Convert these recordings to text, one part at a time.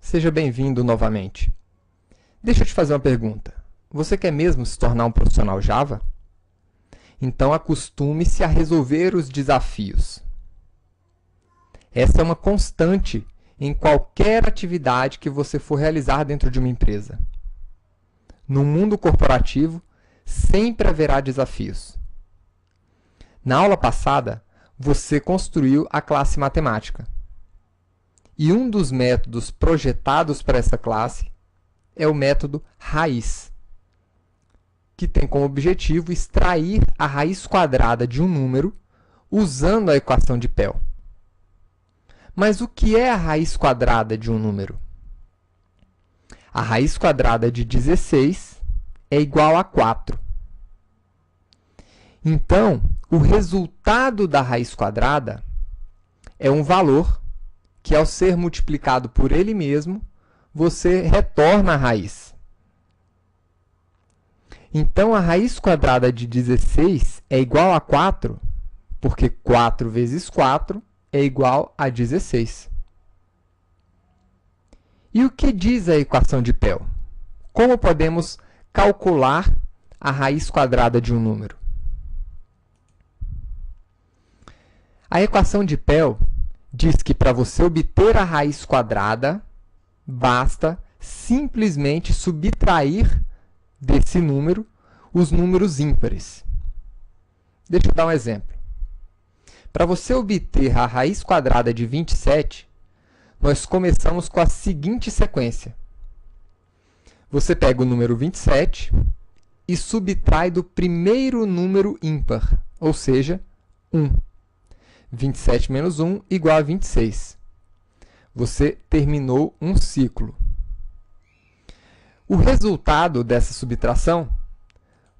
Seja bem-vindo novamente. Deixa eu te fazer uma pergunta. Você quer mesmo se tornar um profissional Java? Então, acostume-se a resolver os desafios. Essa é uma constante em qualquer atividade que você for realizar dentro de uma empresa. No mundo corporativo, sempre haverá desafios. Na aula passada, você construiu a classe matemática. E um dos métodos projetados para essa classe é o método raiz, que tem como objetivo extrair a raiz quadrada de um número usando a equação de Pell. Mas o que é a raiz quadrada de um número? A raiz quadrada de 16 é igual a 4. Então, o resultado da raiz quadrada é um valor que, ao ser multiplicado por ele mesmo, você retorna a raiz. Então, a raiz quadrada de 16 é igual a 4, porque 4 vezes 4 é igual a 16. E o que diz a equação de Pell? Como podemos calcular a raiz quadrada de um número? A equação de Pell diz que para você obter a raiz quadrada, basta simplesmente subtrair desse número os números ímpares. Deixa eu dar um exemplo. Para você obter a raiz quadrada de 27, nós começamos com a seguinte sequência. Você pega o número 27 e subtrai do primeiro número ímpar, ou seja, 1. 27 menos 1 igual a 26. Você terminou um ciclo. O resultado dessa subtração,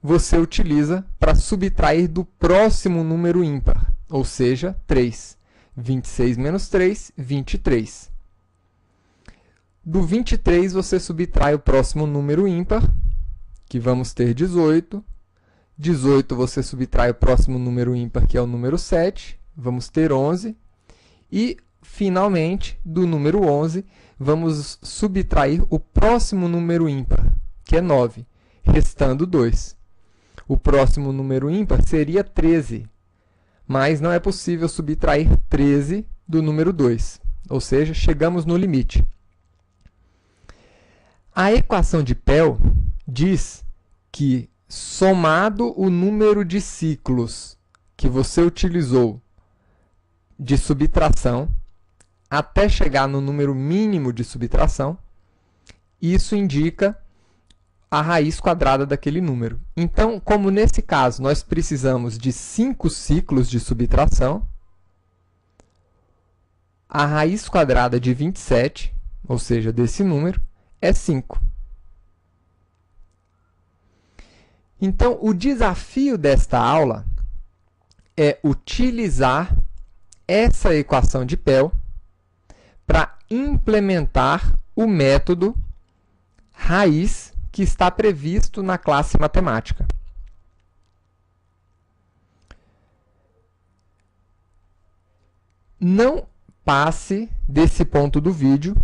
você utiliza para subtrair do próximo número ímpar, ou seja, 3. 26 menos 3, 23. Do 23, você subtrai o próximo número ímpar, que vamos ter 18. 18, você subtrai o próximo número ímpar, que é o número 7. Vamos ter 11. E, finalmente, do número 11, vamos subtrair o próximo número ímpar, que é 9, restando 2. O próximo número ímpar seria 13, mas não é possível subtrair 13 do número 2, ou seja, chegamos no limite. A equação de Pell diz que, somado o número de ciclos que você utilizou de subtração, até chegar no número mínimo de subtração, isso indica a raiz quadrada daquele número. Então, como nesse caso nós precisamos de 5 ciclos de subtração, a raiz quadrada de 27, ou seja, desse número, é 5. Então, o desafio desta aula é utilizar essa equação de Pell para implementar o método raiz que está previsto na classe matemática. Não passe desse ponto do vídeo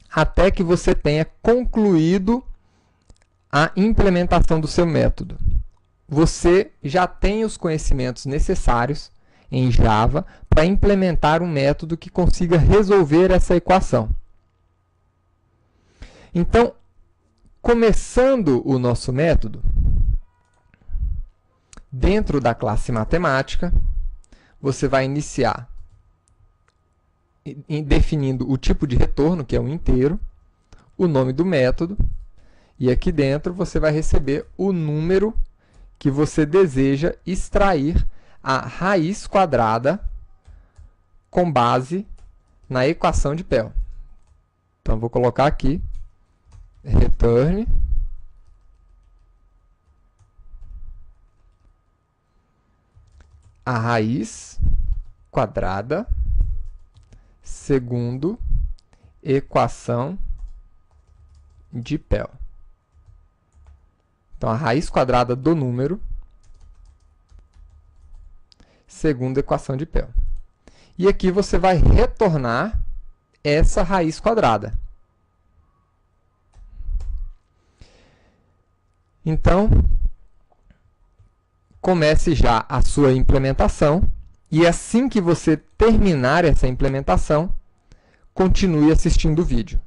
até que você tenha concluído a implementação do seu método. Você já tem os conhecimentos necessários em Java para implementar um método que consiga resolver essa equação. Então, começando o nosso método, dentro da classe matemática, você vai iniciar definindo o tipo de retorno, que é um inteiro, o nome do método, e aqui dentro você vai receber o número que você deseja extrair a raiz quadrada com base na equação de Pell. Então, vou colocar aqui, return a raiz quadrada segundo equação de Pell. Então, a raiz quadrada do número segundo a equação de Pell. E aqui você vai retornar essa raiz quadrada. Então, comece já a sua implementação e assim que você terminar essa implementação, continue assistindo o vídeo.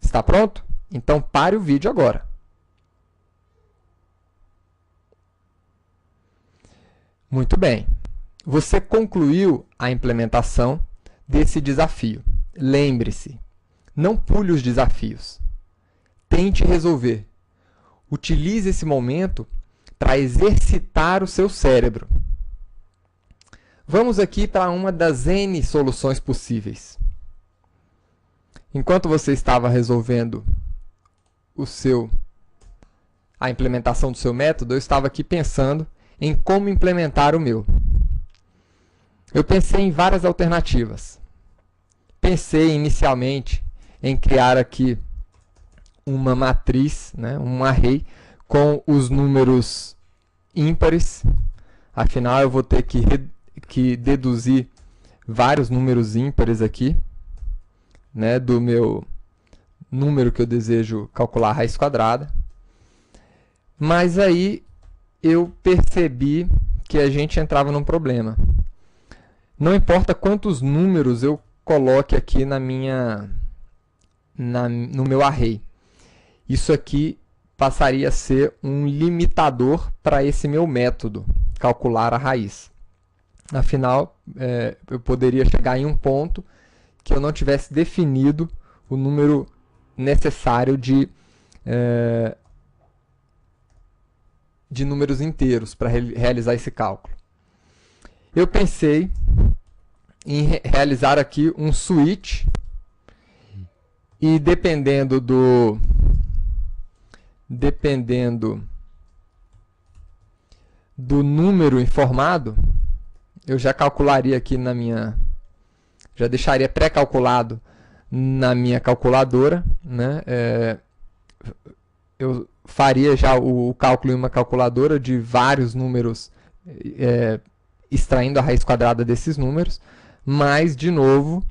Está pronto? Então, pare o vídeo agora. Muito bem. Você concluiu a implementação desse desafio. Lembre-se, não pule os desafios. Tente resolver. Utilize esse momento para exercitar o seu cérebro. Vamos aqui para uma das N soluções possíveis. Enquanto você estava resolvendo a implementação do seu método, eu estava aqui pensando em como implementar o meu. Eu pensei em várias alternativas. Pensei inicialmente em criar aqui uma matriz, um array, com os números ímpares. Afinal, eu vou ter que deduzir vários números ímpares aqui, do meu número que eu desejo calcular a raiz quadrada. Mas aí eu percebi que a gente entrava num problema. Não importa quantos números eu coloque aqui no meu array. Isso aqui passaria a ser um limitador para esse meu método, calcular a raiz. Afinal, eu poderia chegar em um ponto que eu não tivesse definido o número necessário de números inteiros para realizar esse cálculo. Eu pensei em realizar aqui um switch e dependendo do número informado, eu já calcularia aqui já deixaria pré-calculado na minha calculadora, eu faria já o cálculo em uma calculadora de vários números, extraindo a raiz quadrada desses números, mas, de novo,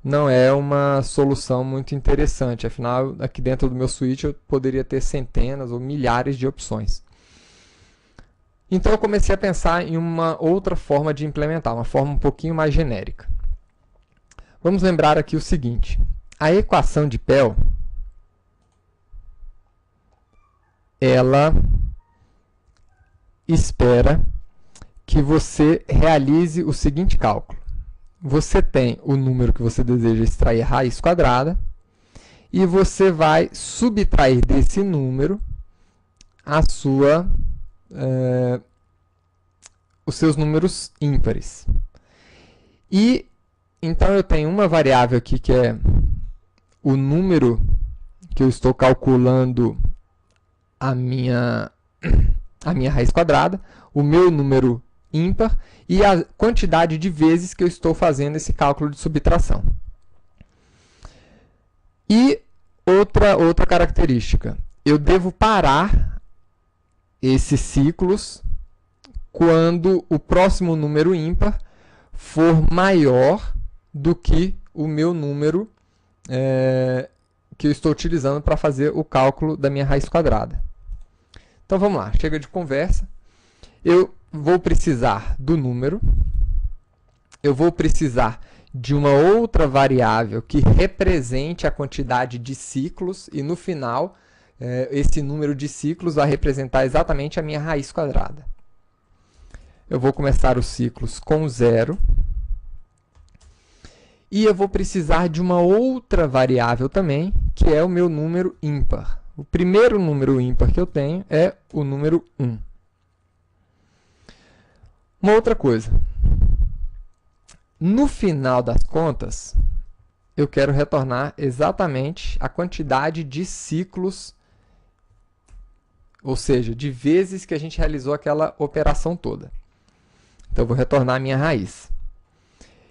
não é uma solução muito interessante. Afinal, aqui dentro do meu switch eu poderia ter centenas ou milhares de opções. Então, eu comecei a pensar em uma outra forma de implementar, uma forma um pouquinho mais genérica. Vamos lembrar aqui o seguinte: a equação de Pell, ela espera que você realize o seguinte cálculo. Você tem o número que você deseja extrair a raiz quadrada e você vai subtrair desse número os seus números ímpares. E então eu tenho uma variável aqui que é o número que eu estou calculando a minha raiz quadrada, o meu número ímpar e a quantidade de vezes que eu estou fazendo esse cálculo de subtração. E outra característica, eu devo parar esses ciclos quando o próximo número ímpar for maior do que o meu número que eu estou utilizando para fazer o cálculo da minha raiz quadrada. Então vamos lá, chega de conversa. Eu vou precisar do número, eu vou precisar de uma outra variável que represente a quantidade de ciclos e no final esse número de ciclos vai representar exatamente a minha raiz quadrada. Eu vou começar os ciclos com 0 e eu vou precisar de uma outra variável também, que é o meu número ímpar. O primeiro número ímpar que eu tenho é o número 1. Uma outra coisa. No final das contas, eu quero retornar exatamente a quantidade de ciclos, ou seja, de vezes que a gente realizou aquela operação toda. Então, eu vou retornar a minha raiz.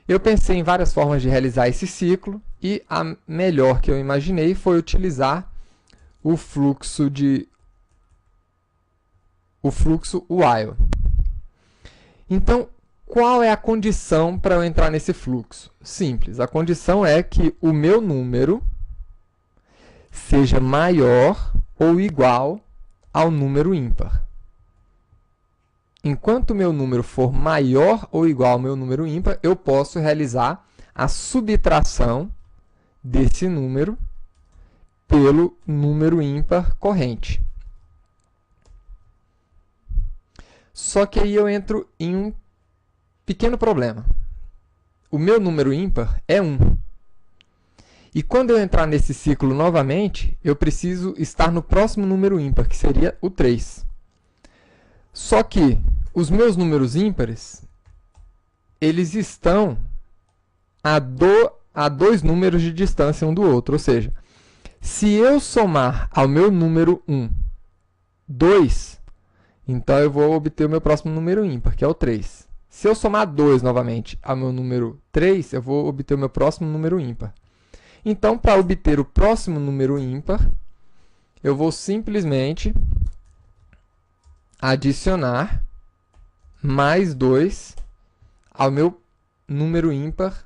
Eu pensei em várias formas de realizar esse ciclo e a melhor que eu imaginei foi utilizar o fluxo while. Então, qual é a condição para eu entrar nesse fluxo? Simples, a condição é que o meu número seja maior ou igual ao número ímpar. Enquanto o meu número for maior ou igual ao meu número ímpar, eu posso realizar a subtração desse número pelo número ímpar corrente. Só que aí eu entro em um pequeno problema. O meu número ímpar é 1. E quando eu entrar nesse ciclo novamente, eu preciso estar no próximo número ímpar, que seria o 3. Só que os meus números ímpares, eles estão a 2 números de distância um do outro. Ou seja, se eu somar ao meu número 1 2, então eu vou obter o meu próximo número ímpar, que é o 3. Se eu somar 2 novamente ao meu número 3, eu vou obter o meu próximo número ímpar. Então, para obter o próximo número ímpar, eu vou simplesmente adicionar mais 2 ao meu número ímpar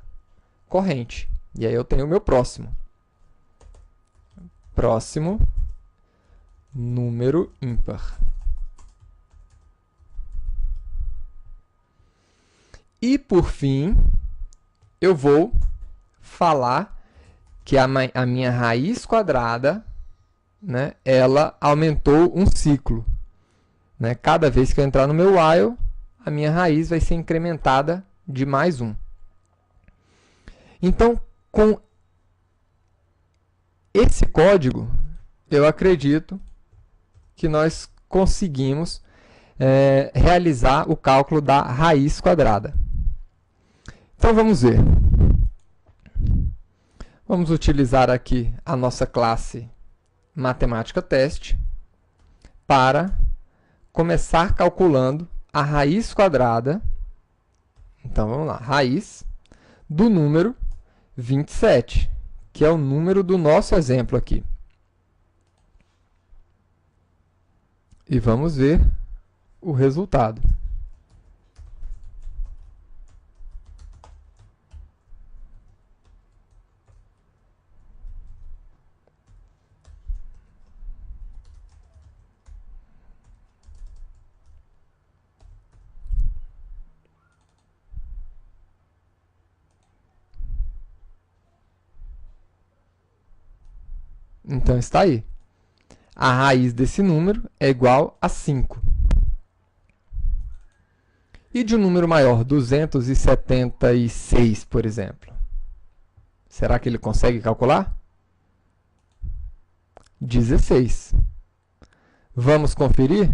corrente. E aí eu tenho o meu próximo. Próximo número ímpar. E, por fim, eu vou falar que a minha raiz quadrada, né, ela aumentou um ciclo. Né? Cada vez que eu entrar no meu while, a minha raiz vai ser incrementada de mais 1. Então, com esse código, eu acredito que nós conseguimos realizar o cálculo da raiz quadrada. Então, vamos ver. Vamos utilizar aqui a nossa classe Matemática Teste para começar calculando a raiz quadrada. Então, vamos lá. Raiz do número 27, que é o número do nosso exemplo aqui. E vamos ver o resultado. Então, está aí. A raiz desse número é igual a 5. E de um número maior, 276, por exemplo. Será que ele consegue calcular? 16. Vamos conferir?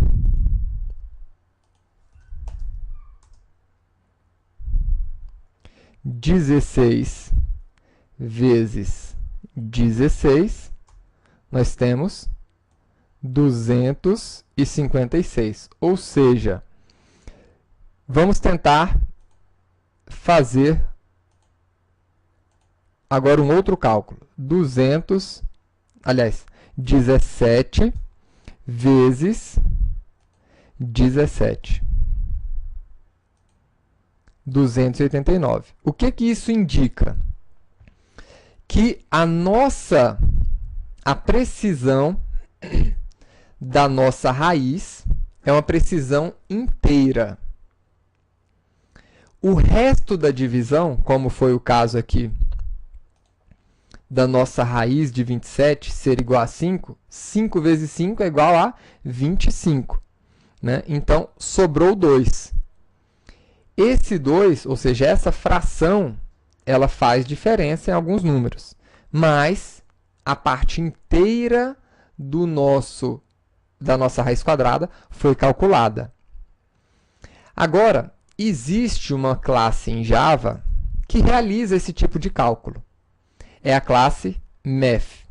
Dezesseis vezes 16, nós temos 256. Ou seja, vamos tentar fazer agora um outro cálculo. 17 vezes 17. 289. O que isso indica? Que a precisão da nossa raiz é uma precisão inteira. O resto da divisão, como foi o caso aqui da nossa raiz de 27 ser igual a 5, 5 vezes 5 é igual a 25. Né? Então, sobrou 2. Esse 2, ou seja, essa fração, ela faz diferença em alguns números. Mas a parte inteira da nossa raiz quadrada foi calculada. Agora, existe uma classe em Java que realiza esse tipo de cálculo. É a classe Math.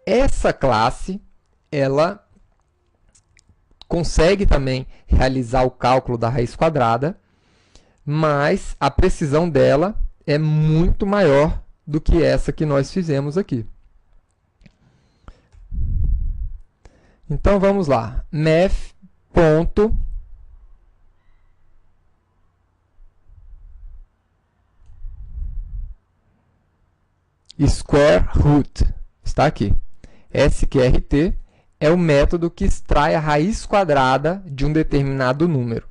Essa classe, ela consegue também realizar o cálculo da raiz quadrada, mas a precisão dela é muito maior do que essa que nós fizemos aqui. Então, vamos lá. Math.square root está aqui. SQRT é o método que extrai a raiz quadrada de um determinado número.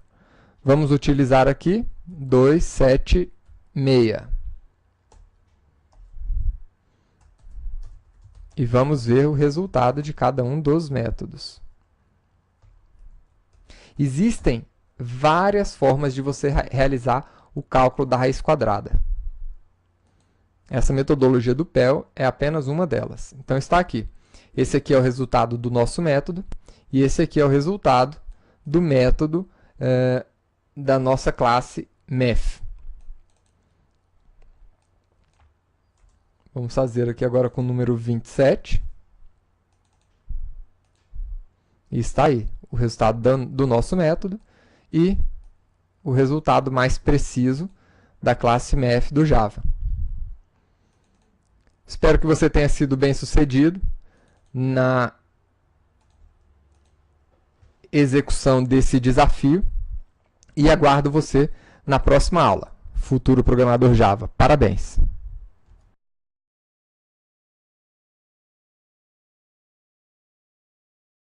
Vamos utilizar aqui 276. E vamos ver o resultado de cada um dos métodos. Existem várias formas de você realizar o cálculo da raiz quadrada. Essa metodologia do PEL é apenas uma delas. Então, está aqui. Esse aqui é o resultado do nosso método, e esse aqui é o resultado do método da nossa classe Math. Vamos fazer aqui agora com o número 27. E está aí o resultado do nosso método e o resultado mais preciso da classe Math do Java. Espero que você tenha sido bem sucedido na execução desse desafio e aguardo você na próxima aula. Futuro Programador Java. Parabéns!